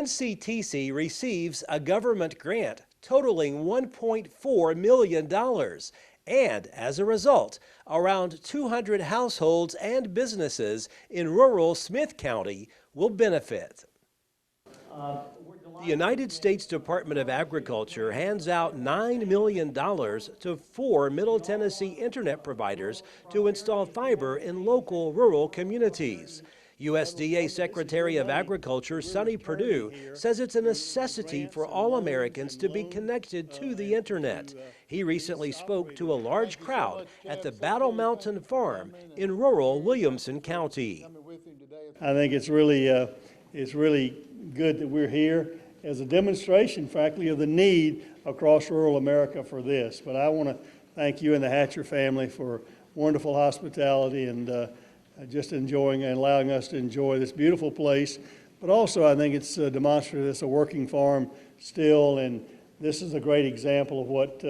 NCTC receives a government grant totaling $1.4 million. And as a result, around 200 households and businesses in rural Smith County will benefit. The United States Department of Agriculture hands out $9 million to 4 Middle Tennessee internet providers to install fiber in local rural communities. USDA Secretary of Agriculture Sonny Perdue says it's a necessity for all Americans to be connected to the internet. He recently spoke to a large crowd at the Battle Mountain Farm in rural Williamson County. I think it's really good that we're here as a demonstration, frankly, of the need across rural America for this. But I want to thank you and the Hatcher family for wonderful hospitality and just enjoying and allowing us to enjoy this beautiful place. But also, I think it's demonstrative it's a working farm still, and this is a great example of what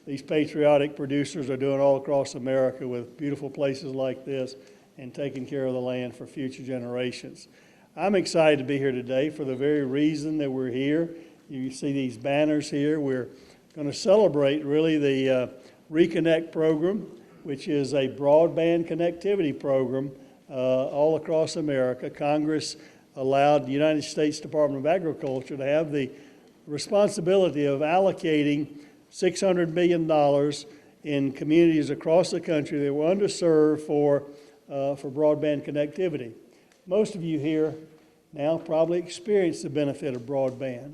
these patriotic producers are doing all across America with beautiful places like this and taking care of the land for future generations. I'm excited to be here today for the very reason that we're here. You see these banners here. We're going to celebrate really the Reconnect program, which is a broadband connectivity program all across America. Congress allowed the United States Department of Agriculture to have the responsibility of allocating $600 million in communities across the country that were underserved for broadband connectivity. Most of you here now probably experience the benefit of broadband,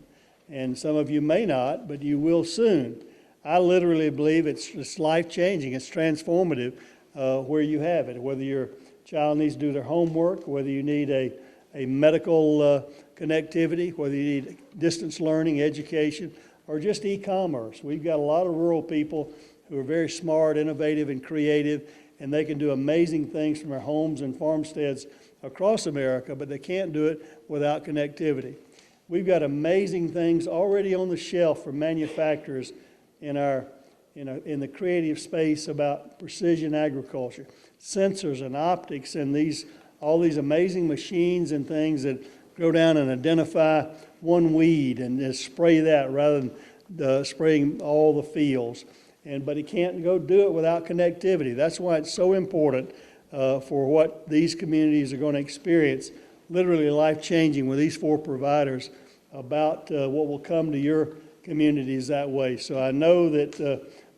and some of you may not, but you will soon. I literally believe it's life-changing, it's transformative where you have it, whether your child needs to do their homework, whether you need a medical connectivity, whether you need distance learning, education, or just e-commerce. We've got a lot of rural people who are very smart, innovative, and creative, and they can do amazing things from their homes and farmsteads across America, but they can't do it without connectivity. We've got amazing things already on the shelf for manufacturers in the creative space about precision agriculture, sensors and optics and all these amazing machines and things that go down and identify one weed and just spray that rather than spraying all the fields. But it can't go do it without connectivity. That's why it's so important for what these communities are going to experience, literally life-changing with these 4 providers about what will come to your communities that way. So I know that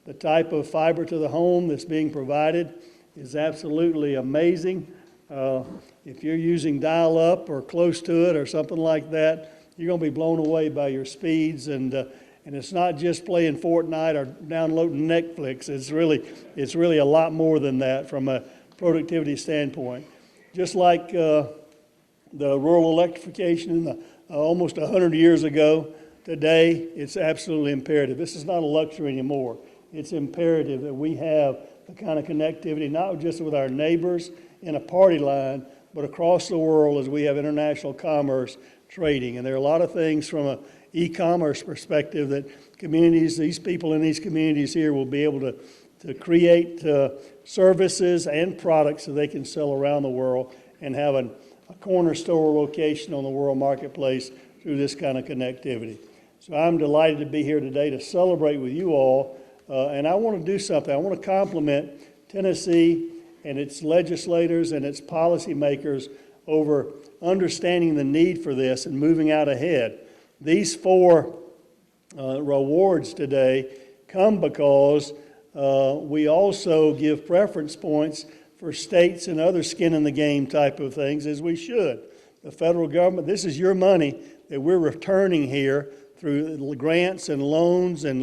the type of fiber to the home that's being provided is absolutely amazing. If you're using dial-up or close to it or something like that, you're going to be blown away by your speeds, and it's not just playing Fortnite or downloading Netflix. It's really a lot more than that from a productivity standpoint. Just like the rural electrification almost 100 years ago, today it's absolutely imperative. This is not a luxury anymore. It's imperative that we have the kind of connectivity, not just with our neighbors in a party line, but across the world as we have international commerce trading. And there are a lot of things from an e-commerce perspective that communities, these people in these communities here will be able to create services and products that they can sell around the world and have a corner store location on the world marketplace through this kind of connectivity. So I'm delighted to be here today to celebrate with you all, and I want to do something. I want to compliment Tennessee and its legislators and its policymakers over understanding the need for this and moving out ahead. These 4 rewards today come because we also give preference points for states and other skin in the game type of things, as we should. The federal government, this is your money that we're returning here through grants and loans and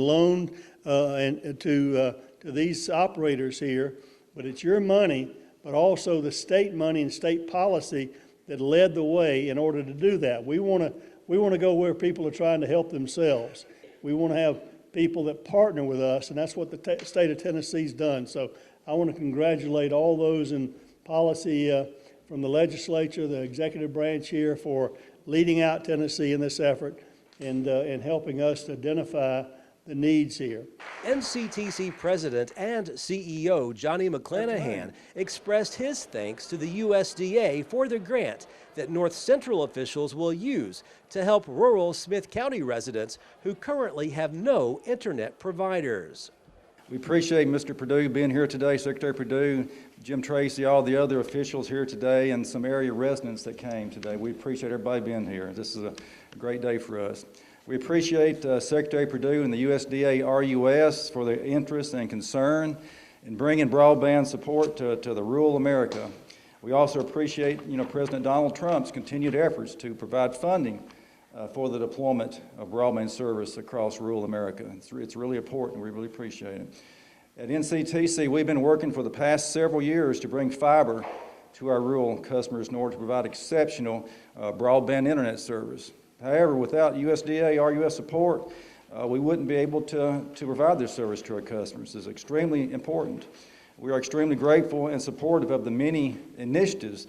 to these operators here. But it's your money, but also the state money and state policy that led the way in order to do that. We want to go where people are trying to help themselves. We want to have people that partner with us, and that's what the state of Tennessee's done. So I want to congratulate all those in policy from the legislature, the executive branch here for leading out Tennessee in this effort and helping us to identify the needs here. NCTC President and CEO Johnny McClanahan expressed his thanks to the USDA for the grant that North Central officials will use to help rural Smith County residents who currently have no internet providers. We appreciate Mr. Perdue being here today, Secretary Perdue, Jim Tracy, all the other officials here today, and some area residents that came today. We appreciate everybody being here. This is a great day for us. We appreciate Secretary Perdue and the USDA RUS for their interest and concern in bringing broadband support to the rural America. We also appreciate, President Donald Trump's continued efforts to provide funding for the deployment of broadband service across rural America. It's really important. We really appreciate it. At NCTC, we've been working for the past several years to bring fiber to our rural customers in order to provide exceptional broadband internet service. However, without USDA RUS support, we wouldn't be able to provide this service to our customers. It's extremely important. We are extremely grateful and supportive of the many initiatives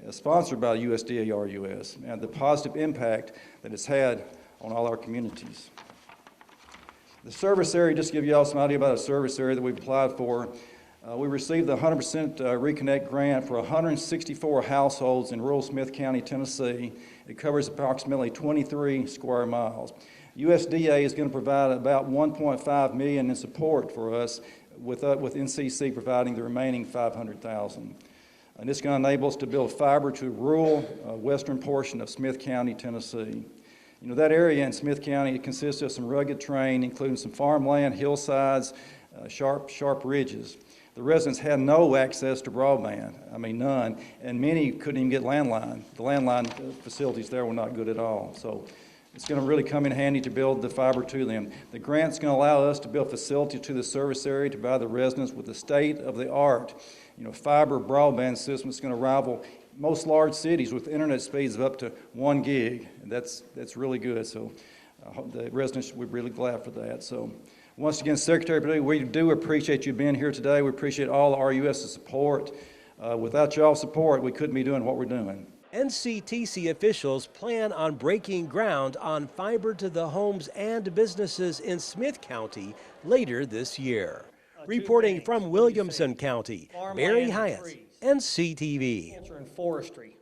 sponsored by USDA RUS and the positive impact that it's had on all our communities. The service area, just to give you all some idea about a service area that we've applied for, we received the 100% Reconnect grant for 164 households in rural Smith County, Tennessee. It covers approximately 23 square miles. USDA is going to provide about $1.5 million in support for us, with NCC providing the remaining $500,000. And it's going to enable us to build fiber to rural western portion of Smith County, Tennessee. That area in Smith County consists of some rugged terrain, including some farmland, hillsides, sharp ridges. The residents had no access to broadband, none, and many couldn't even get landline. The landline facilities there were not good at all. So it's going to really come in handy to build the fiber to them. The grant's going to allow us to build facilities to the service area to provide the residents with the state-of-the-art, fiber broadband system that's going to rival most large cities with internet speeds of up to 1 gig. And that's really good. So the residents will be really glad for that. So once again, Secretary Perdue, we do appreciate you being here today. We appreciate all the RUS's support. Without y'all's support, we couldn't be doing what we're doing. NCTC officials plan on breaking ground on fiber to the homes and businesses in Smith County later this year. Reporting from Williamson County, Barry Hiett, NCTV. Cancer and forestry.